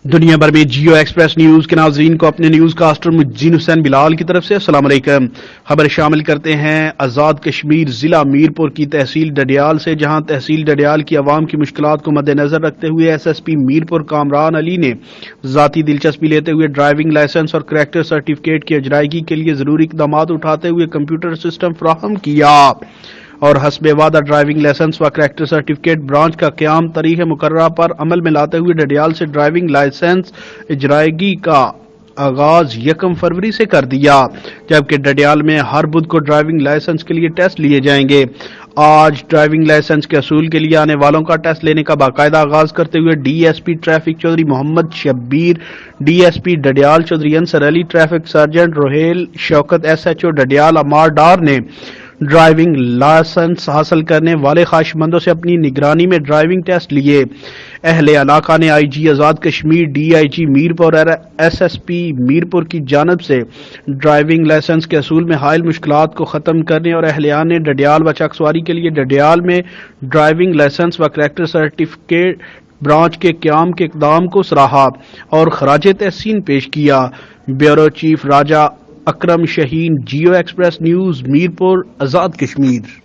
دنیا بھر میں جیو ایکسپریس نیوز کے ناظرین کو اپنے نیوز کاسٹر مجین حسین بلال کی طرف سے السلام علیکم۔ خبر شامل کرتے ہیں آزاد کشمیر ضلع میرپور کی تحصیل ڈڈیال سے، جہاں تحصیل ڈڈیال کی عوام کی مشکلات کو مد نظر رکھتے ہوئے S S P Mirpur Kamran Ali نے ذاتی دلچسپی لیتے ہوئے ڈرائیونگ لائسنس اور کریکٹر سرٹیفکیٹ کی اجرائیگی کے لیے ضروری اقدامات اٹھاتے ہوئے کمپیوٹر سسٹم فراہم کیا اور حسب وعدہ ڈرائیونگ لائسنس و کریکٹر سرٹیفکیٹ برانچ کا قیام تاریخ مقررہ پر عمل میں لاتے ہوئے ڈڈیال سے ڈرائیونگ لائسنس اجرائیگی کا آغاز 1 فروری سے کر دیا، جبکہ ڈڈیال میں ہر بدھ کو ڈرائیونگ لائسنس کے لیے ٹیسٹ لیے جائیں گے۔ آج ڈرائیونگ لائسنس کے اصول کے لیے آنے والوں کا ٹیسٹ لینے کا باقاعدہ آغاز کرتے ہوئے D S P traffic Chaudhry Muhammad Shabbir, D S P Dadyal Chaudhry Ansar Ali, traffic sergeant Roheel Shaukat, S H O Dadyal Ammar Dar نے ڈرائیونگ لائسنس حاصل کرنے والے خواہش مندوں سے اپنی نگرانی میں ڈرائیونگ ٹیسٹ لیے۔ اہل علاقہ نے آئی جی آزاد کشمیر، ڈی آئی جی میرپور اور ایس ایس پی میرپور کی جانب سے ڈرائیونگ لائسنس کے اصول میں حائل مشکلات کو ختم کرنے اور اہلیان نے ڈڈیال و چکسواری کے لیے ڈڈیال میں ڈرائیونگ لائسنس و کریکٹر سرٹیفکیٹ برانچ کے قیام کے اقدام کو سراہا اور خراج تحسین پیش کیا۔ بیورو چیف راجہ اکرم شہین، جیو ایکسپریس نیوز، میرپور، آزاد کشمیر۔